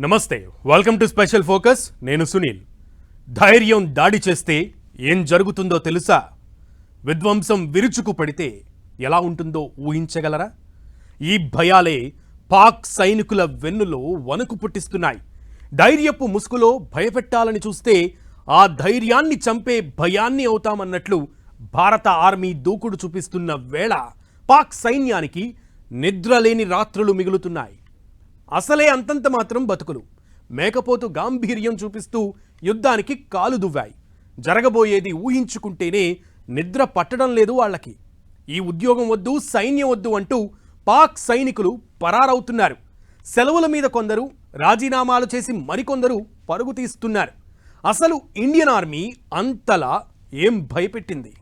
నమస్తే, welcome to special focus. నేను సునీల్. ధైర్యం దాడి చేస్తే ఏం జరుగుతుందో తెలుసా? విధ్వంసం విరుచుకు పడితే ఎలా ఉంటుందో ఊహించగలరా? ఈ భయాలే పాక్ సైనికుల వెన్నులో వణుకు పుట్టిస్తున్నాయి. ధైర్యపు ముసుగులో భయపెట్టాలని చూస్తే ఆ ధైర్యాన్ని చంపే భయాన్ని అవుతామన్నట్లు భారత ఆర్మీ దూకుడు చూపిస్తున్న వేళ పాక్ సైన్యానికి నిద్రలేని రాత్రులు మిగులుతున్నాయి. అసలే అంతంత మాత్రం బతుకులు మేకపోతు గాంభీర్యం చూపిస్తూ యుద్ధానికి కాలు దువ్వాయి. జరగబోయేది ఊహించుకుంటేనే నిద్ర పట్టడం లేదు వాళ్ళకి. ఈ ఉద్యోగం వద్దు, సైన్యం వద్దు అంటూ పాక్ సైనికులు పరారవుతున్నారు. సెలవుల మీద కొందరు, రాజీనామాలు చేసి మరికొందరు పరుగు తీస్తున్నారు. అసలు ఇండియన్ ఆర్మీ అంతలా ఏం భయపెట్టింది?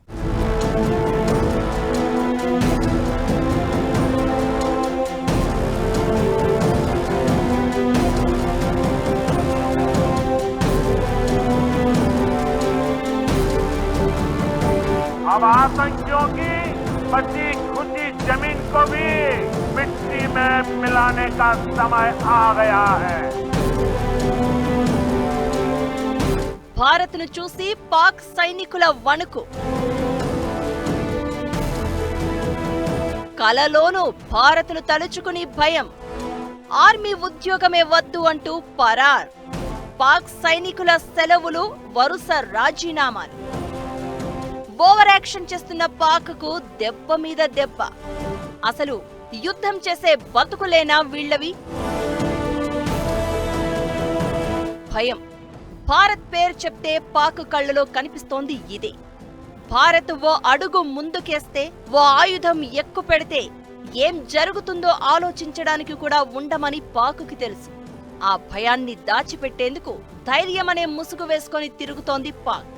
अब आतंकियों की बची खुची जमीन को भी मिट्टी में मिलाने का समय आ गया है. భారత్ను చూసి పాక్ సైనికుల వణుకు. కలలోనూ భారత్ను తలుచుకుని భయం. ఆర్మీ ఉద్యోగమే వద్దు అంటూ పరార్. పాక్ సైనికుల సెలవులు, వరుస రాజీనామాలు. ఓవర్ యాక్షన్ చేస్తున్న పాక్కు దెబ్బ మీద దెబ్బ. అసలు యుద్ధం చేసే బతుకులేనా వీళ్లవి? భయం. భారత్ పేరు చెప్తే పాక్ కళ్ళలో కనిపిస్తోంది ఇదే. భారత్ ఓ అడుగు ముందుకేస్తే, ఓ ఆయుధం ఎక్కు పెడితే ఏం జరుగుతుందో ఆలోచించడానికి కూడా ఉండమని పాకుకి తెలుసు. ఆ భయాన్ని దాచిపెట్టేందుకు ధైర్యమనే ముసుగు వేసుకొని తిరుగుతోంది పాక్.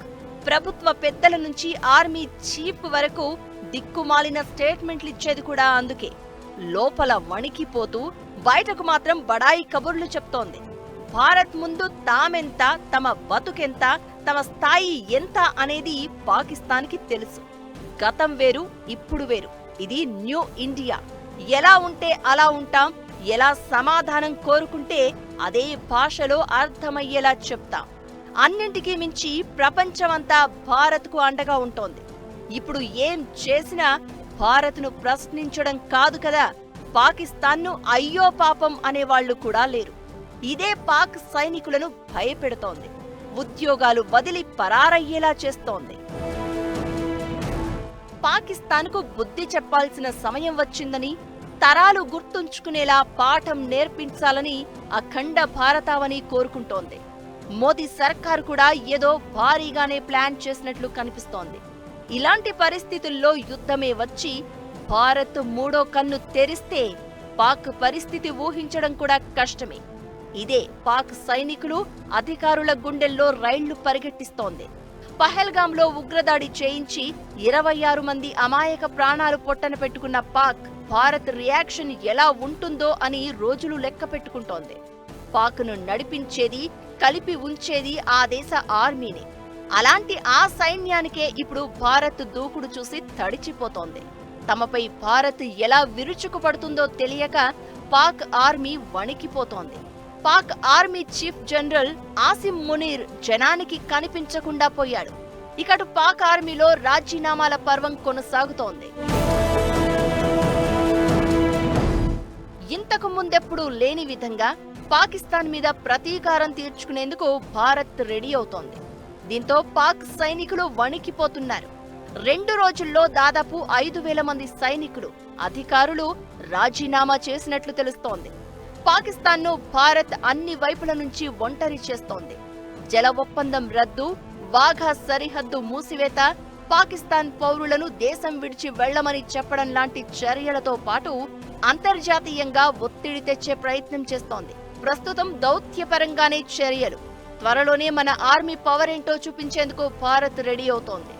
ప్రభుత్వ పెద్దల నుంచి ఆర్మీ చీఫ్ వరకు దిక్కుమాలిన స్టేట్మెంట్లు ఇచ్చేది కూడా అందుకే. లోపల వణికిపోతూ బయటకు మాత్రం బడాయి కబుర్లు చెప్తోంది. భారత్ ముందు తామెంత, తమ బతుకెంత, తమ స్థాయి ఎంత అనేది పాకిస్తాన్కి తెలుసు. గతం వేరు, ఇప్పుడు వేరు. ఇది న్యూ ఇండియా. ఎలా ఉంటే అలా ఉంటాం, ఎలా సమాధానం కోరుకుంటే అదే భాషలో అర్థమయ్యేలా చెప్తాం. అన్నింటికీ మించి ప్రపంచమంతా భారత్కు అండగా ఉంటోంది. ఇప్పుడు ఏం చేసినా భారత్ను ప్రశ్నించడం కాదు కదా, పాకిస్తాన్ను అయ్యో పాపం అనేవాళ్లు కూడా లేరు. ఇదే పాక్ సైనికులను భయపెడుతోంది. ఉద్యోగాలు వదిలి పరారయ్యేలా చేస్తోంది. పాకిస్తాన్కు బుద్ధి చెప్పాల్సిన సమయం వచ్చిందని, తరాలు గుర్తుంచుకునేలా పాఠం నేర్పించాలని అఖండ భారతావని కోరుకుంటోంది. మోదీ సర్కారు కూడా ఏదో భారీగానే ప్లాన్ చేసినట్లు కనిపిస్తోంది. ఇలాంటి పరిస్థితుల్లో యుద్ధమే వచ్చి భారత్ మూడో కన్ను తెరిస్తే పాక్ పరిస్థితి ఊహించడం కూడా కష్టమే. ఇదే పాక్ సైనికులు, అధికారుల గుండెల్లో రైళ్లు పరిగెట్టిస్తోంది. పహల్గాంలో ఉగ్రదాడి చేయించి 26 మంది అమాయక ప్రాణాలు పొట్టన పెట్టుకున్న పాక్ భారత్ రియాక్షన్ ఎలా ఉంటుందో అని రోజులు లెక్క పెట్టుకుంటోంది. పాక్ను నడిపించేది, కలిపి ఉంచేది ఆ దేశ ఆర్మీని. అలాంటి ఆ సైన్యానికే ఇప్పుడు భారత్ దూకుడు చూసి తడిచిపోతోంది. తమపై భారత్ ఎలా విరుచుకుపడుతుందో తెలియక పాక్ ఆర్మీ వణికిపోతోంది. Pak army chief general Asim Munir జనానికి కనిపించకుండా పోయాడు. ఇకటు పాక్ ఆర్మీలో రాజీనామాల పర్వం కొనసాగుతోంది. ఇంతకు ముందెప్పుడూ లేని విధంగా పాకిస్తాన్ మీద ప్రతీకారం తీర్చుకునేందుకు భారత్ రెడీ అవుతోంది. దీంతో పాక్ సైనికులు వణికిపోతున్నారు. 2 రోజుల్లో దాదాపు 5,000 మంది సైనికులు, అధికారులు రాజీనామా చేసినట్లు తెలుస్తోంది. పాకిస్తాన్ను భారత్ అన్ని వైపుల నుంచి ఒంటరి చేస్తోంది. జల ఒప్పందం రద్దు, వాఘా సరిహద్దు మూసివేత, పాకిస్తాన్ పౌరులను దేశం విడిచి వెళ్లమని చెప్పడం లాంటి చర్యలతో పాటు అంతర్జాతీయంగా ఒత్తిడి తెచ్చే ప్రయత్నం చేస్తోంది. ప్రస్తుతం దౌత్యపరంగానే చర్యలు. త్వరలోనే మన ఆర్మీ పవర్ ఏంటో చూపించేందుకు భారత్ రెడీ అవుతోంది.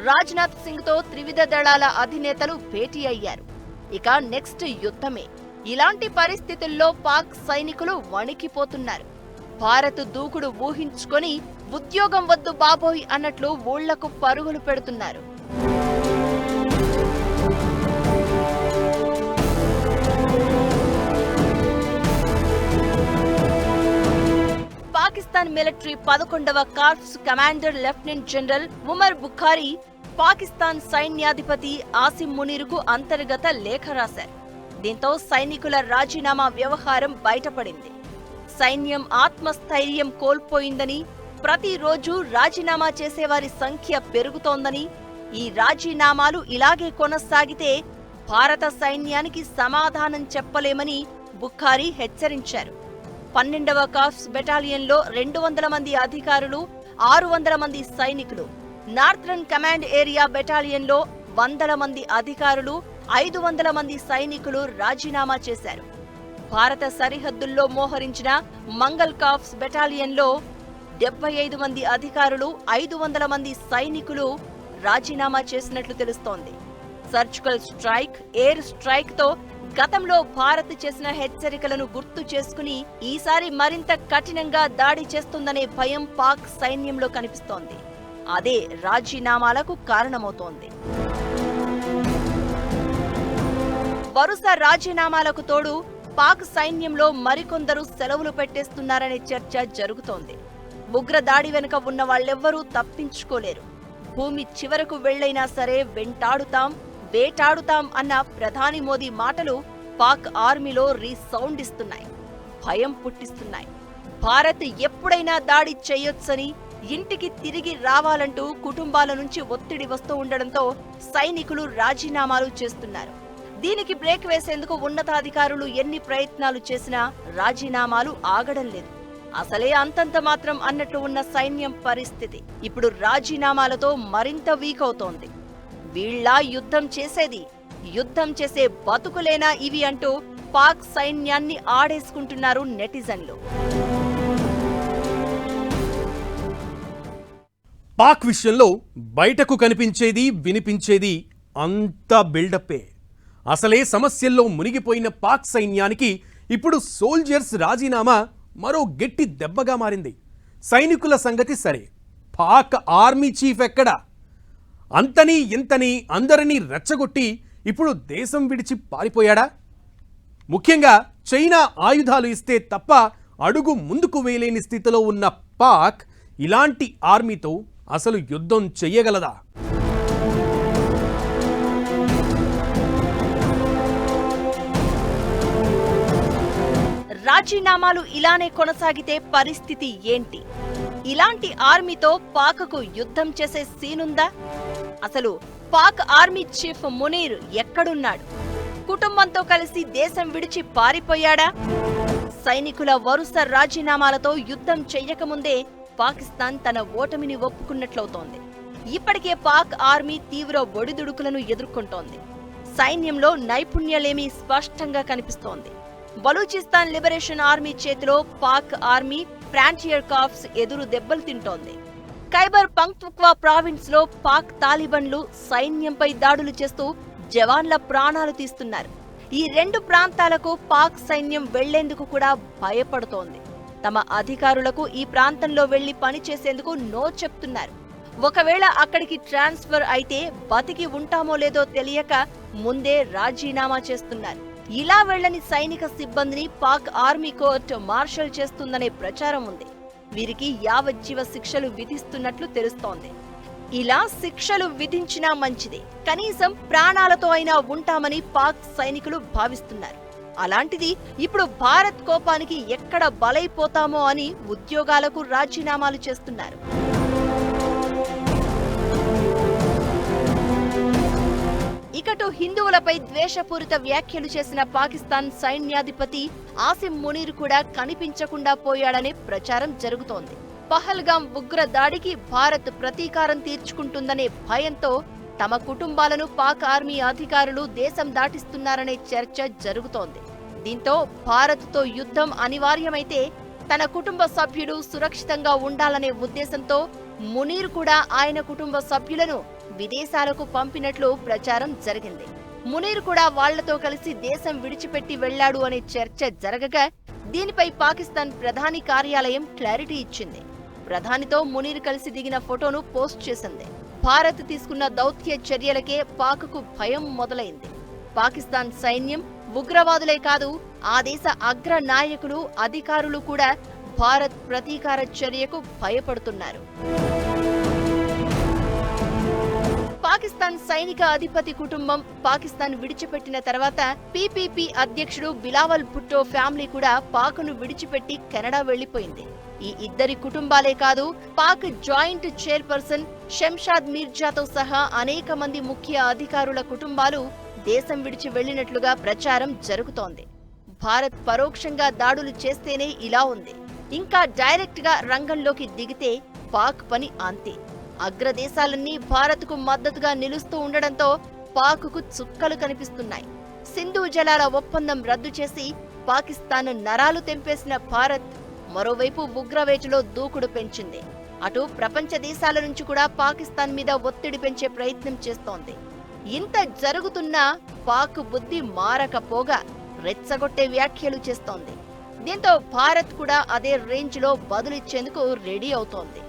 రాజ్నాథ్ సింగ్ తో త్రివిధ దళాల అధినేతలు భేటీ అయ్యారు. ఇక నెక్స్ట్ యుద్ధమే. ఇలాంటి పరిస్థితుల్లో పాక్ సైనికులు వణికిపోతున్నారు. భారత్ దూకుడు ఊహించుకొని ఉద్యోగం వద్దు బాబోయ్ అన్నట్లు ఊళ్లకు పరుగులు పెడుతున్నారు. పాకిస్తాన్ మిలిటరీ 11వ corps commander lieutenant general Umar Bukhari Pakistan సైన్యాధిపతి ఆసిం మునీర్కు అంతర్గత లేఖ రాశారు. దీంతో సైనికుల రాజీనామా వ్యవహారం బయటపడింది. సైన్యం ఆత్మస్థైర్యం కోల్పోయిందని, ప్రతిరోజు రాజీనామా చేసేవారి సంఖ్య పెరుగుతోందని, ఈ రాజీనామాలు ఇలాగే కొనసాగితే భారత సైన్యానికి సమాధానం చెప్పలేమని బుఖారీ హెచ్చరించారు. 12వ కార్ప్స్ బెటాలియన్లో 200 మంది అధికారులు, 600 మంది సైనికులు, నార్థరన్ కమాండ్ ఏరియా బెటాలియన్లో 100 మంది అధికారులు, 500 మంది సైనికులు రాజీనామా చేశారు. భారత సరిహద్దుల్లో మోహరించిన మంగల్ కార్ప్స్ బెటాలియన్లో 75 మంది అధికారులు, 500 మంది సైనికులు రాజీనామా చేసినట్లు తెలుస్తోంది. సర్జికల్ స్ట్రైక్, ఎయిర్ స్ట్రైక్ తో గతంలో భారత్ చేసిన హెచ్చరికలను గుర్తు చేసుకుని ఈసారి మరింత కఠినంగా దాడి చేస్తుందనే భయం పాక్ సైన్యంలో కనిపిస్తోంది. అదే రాజీనామాలకు కారణమవుతోంది. వరుస రాజీనామాలకు తోడు పాక్ సైన్యంలో మరికొందరు సెలవులు పెట్టేస్తున్నారనే చర్చ జరుగుతోంది. ఉగ్ర దాడి వెనుక ఉన్న వాళ్ళెవ్వరూ తప్పించుకోలేరు. భూమి చివరకు వెళ్లైనా సరే వెంటాడుతాం, వేటాడుతాం అన్న ప్రధాని మోదీ మాటలు పాక్ ఆర్మీలో రీసౌండ్ ఇస్తున్నాయి, భయం పుట్టిస్తున్నాయి. భారత్ ఎప్పుడైనా దాడి చేయొచ్చని, ఇంటికి తిరిగి రావాలంటూ కుటుంబాల నుంచి ఒత్తిడి వస్తూ ఉండడంతో సైనికులు రాజీనామాలు చేస్తున్నారు. దీనికి బ్రేక్ వేసేందుకు ఉన్నతాధికారులు ఎన్ని ప్రయత్నాలు చేసినా రాజీనామాలు ఆగడం లేదు. అసలే అంతంత మాత్రం అన్నట్లు ఉన్న సైన్యం పరిస్థితి ఇప్పుడు రాజీనామాలతో మరింత వీక్ అవుతోంది. వీళ్ళా యుద్ధం చేసేది, యుద్ధం చేసే బతుకులేనా ఇవి అంటూ పాక్ సైన్యాన్ని ఆడేసుకుంటున్నారు నెటిజన్లు. పాక్ విషయంలో బయటకు కనిపించేది, వినిపించేది అంతా బిల్డప్పే. అసలే సమస్యల్లో మునిగిపోయిన పాక్ సైన్యానికి ఇప్పుడు సోల్జర్స్ రాజీనామా మరో గట్టి దెబ్బగా మారింది. సైనికుల సంగతి సరే, పాక్ ఆర్మీ చీఫ్ ఎక్కడా? అంతనీ ఇంతనీ అందరినీ రెచ్చగొట్టి ఇప్పుడు దేశం విడిచి పారిపోయాడా? ముఖ్యంగా చైనా ఆయుధాలు ఇస్తే తప్ప అడుగు ముందుకు వేయలేని స్థితిలో ఉన్న పాక్ ఇలాంటి ఆర్మీతో అసలు యుద్ధం చెయ్యగలదా? రాజీనామాలు ఇలానే కొనసాగితే పరిస్థితి ఏంటి? ఇలాంటి ఆర్మీతో పాక్కు యుద్ధం చేసే సీనుందా? అసలు పాక్ ఆర్మీ చీఫ్ మునీర్ ఎక్కడున్నాడు? కుటుంబంతో కలిసి దేశం విడిచి పారిపోయాడా? సైనికుల వరుస రాజీనామాలతో యుద్ధం చెయ్యకముందే పాకిస్తాన్ తన ఓటమిని ఒప్పుకున్నట్లవుతోంది. ఇప్పటికే పాక్ ఆర్మీ తీవ్ర ఒడిదుడుకులను ఎదుర్కొంటోంది. సైన్యంలో నైపుణ్యలేమీ స్పష్టంగా కనిపిస్తోంది. బలూచిస్తాన్ లిబరేషన్ ఆర్మీ చేతిలో పాక్ ఆర్మీ ఫ్రాంటియర్ కార్ప్స్ ఎదురు దెబ్బలు తింటోంది. ఖైబర్ పఖ్తూన్ఖ్వా ప్రావిన్స్ లో పాక్ తాలిబన్లు సైన్యంపై దాడులు చేస్తూ జవాన్ల ప్రాణాలు తీస్తున్నారు. ఈ 2 ప్రాంతాలకు పాక్ సైన్యం వెళ్లేందుకు కూడా భయపడుతోంది. తమ అధికారులకు ఈ ప్రాంతంలో వెళ్లి పనిచేసేందుకు నో చెప్తున్నారు. ఒకవేళ అక్కడికి ట్రాన్స్ఫర్ అయితే బతికి ఉంటామో లేదో తెలియక ముందే రాజీనామా చేస్తున్నారు. ఇలా వెళ్లని సైనిక సిబ్బందిని పాక్ ఆర్మీ కోర్టు మార్షల్ చేస్తుందనే ప్రచారం ఉంది. వీరికి యావజ్జీవ శిక్షలు విధిస్తున్నట్లు తెలుస్తోంది. ఇలా శిక్షలు విధించినా మంచిదే, కనీసం ప్రాణాలతో అయినా ఉంటామని పాక్ సైనికులు భావిస్తున్నారు. అలాంటిది ఇప్పుడు భారత్ కోపానికి ఎక్కడ బలైపోతామో అని ఉద్యోగాలకు రాజీనామాలు చేస్తున్నారు. ఇకటు హిందువులపై ద్వేషపూరిత వ్యాఖ్యలు చేసిన పాకిస్తాన్ సైన్యాధిపతి ఆసిం మునీర్ కూడా కనిపించకుండా పోయాడనే ప్రచారం జరుగుతోంది. పహల్గాం ఉగ్ర దాడికి భారత్ ప్రతీకారం తీర్చుకుంటుందనే భయంతో తమ కుటుంబాలను పాక్ ఆర్మీ అధికారులు దేశం దాటిస్తున్నారనే చర్చ జరుగుతోంది. దీంతో భారత్తో యుద్ధం అనివార్యమైతే తన కుటుంబ సభ్యులు సురక్షితంగా ఉండాలనే ఉద్దేశంతో మునీర్ కూడా ఆయన కుటుంబ సభ్యులను విదేశాలకు పంపినట్లు ప్రచారం జరిగింది. మునీర్ కూడా వాళ్లతో కలిసి దేశం విడిచిపెట్టి వెళ్లాడు అనే చర్చ జరగగా దీనిపై పాకిస్తాన్ ప్రధాని కార్యాలయం క్లారిటీ ఇచ్చింది. ప్రధానితో మునీర్ కలిసి దిగిన ఫోటోను పోస్ట్ చేసింది. భారత్ తీసుకున్న దౌత్య చర్యలకే పాక్కు భయం మొదలైంది. పాకిస్తాన్ సైన్యం, ఉగ్రవాదులే కాదు, ఆ దేశ అగ్ర నాయకులు, అధికారులు కూడా భారత్ ప్రతీకార చర్యకు భయపడుతున్నారు. పాకిస్తాన్ సైనిక అధిపతి కుటుంబం పాకిస్తాన్ విడిచిపెట్టిన తర్వాత పీపీపీ అధ్యక్షుడు బిలావల్ భుట్టో ఫ్యామిలీ కూడా పాక్ను విడిచిపెట్టి కెనడా వెళ్లిపోయింది. ఈ ఇద్దరి కుటుంబాలే కాదు, పాక్ జాయింట్ చైర్పర్సన్ షంషాద్ మీర్జాతో సహా అనేక మంది ముఖ్య అధికారుల కుటుంబాలు దేశం విడిచి వెళ్లినట్లుగా ప్రచారం జరుగుతోంది. భారత్ పరోక్షంగా దాడులు చేస్తేనే ఇలా ఉంది. ఇంకా డైరెక్ట్ గా రంగంలోకి దిగితే పాక్ పని అంతే. అగ్రదేశాలన్నీ భారత్కు మద్దతుగా నిలుస్తూ ఉండడంతో పాక్కు చుక్కలు కనిపిస్తున్నాయి. సింధు జలాల ఒప్పందం రద్దు చేసి పాకిస్తాన్ నరాలు తెంపేసిన భారత్ మరోవైపు ఉగ్రవేటులో దూకుడు పెంచింది. అటు ప్రపంచ దేశాల నుంచి కూడా పాకిస్తాన్ మీద ఒత్తిడి పెంచే ప్రయత్నం చేస్తోంది. ఇంత జరుగుతున్నా పాక్ బుద్ధి మారకపోగా రెచ్చగొట్టే వ్యాఖ్యలు చేస్తోంది. దీంతో భారత్ కూడా అదే రేంజ్ లో బదులిచ్చేందుకు రెడీ అవుతోంది.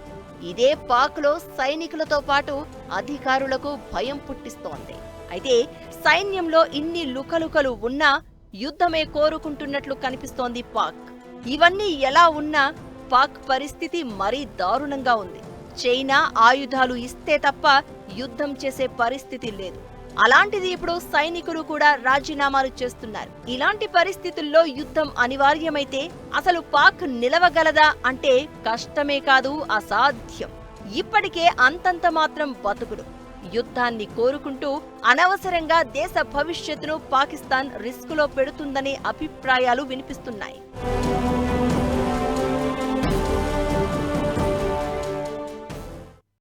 ఇదే పాక్లో సైనికులతో పాటు అధికారులకు భయం పుట్టిస్తోంది. అయితే సైన్యంలో ఇన్ని లుకలుకలు ఉన్నా యుద్ధమే కోరుకుంటున్నట్లు కనిపిస్తోంది పాక్. ఇవన్నీ ఎలా ఉన్నా పాక్ పరిస్థితి మరీ దారుణంగా ఉంది. చైనా ఆయుధాలు ఇస్తే తప్ప యుద్ధం చేసే పరిస్థితి లేదు. అలాంటిది ఇప్పుడు సైనికులు కూడా రాజీనామాలు చేస్తున్నారు. ఇలాంటి పరిస్థితుల్లో యుద్ధం అనివార్యమైతే అసలు పాక్ నిలవగలదా అంటే కష్టమే కాదు, అసాధ్యం. ఇప్పటికే అంతంత మాత్రం బతుకుడు. యుద్ధాన్ని కోరుకుంటూ అనవసరంగా దేశ భవిష్యత్తును పాకిస్తాన్ రిస్కులో పెడుతుందనే అభిప్రాయాలు వినిపిస్తున్నాయి.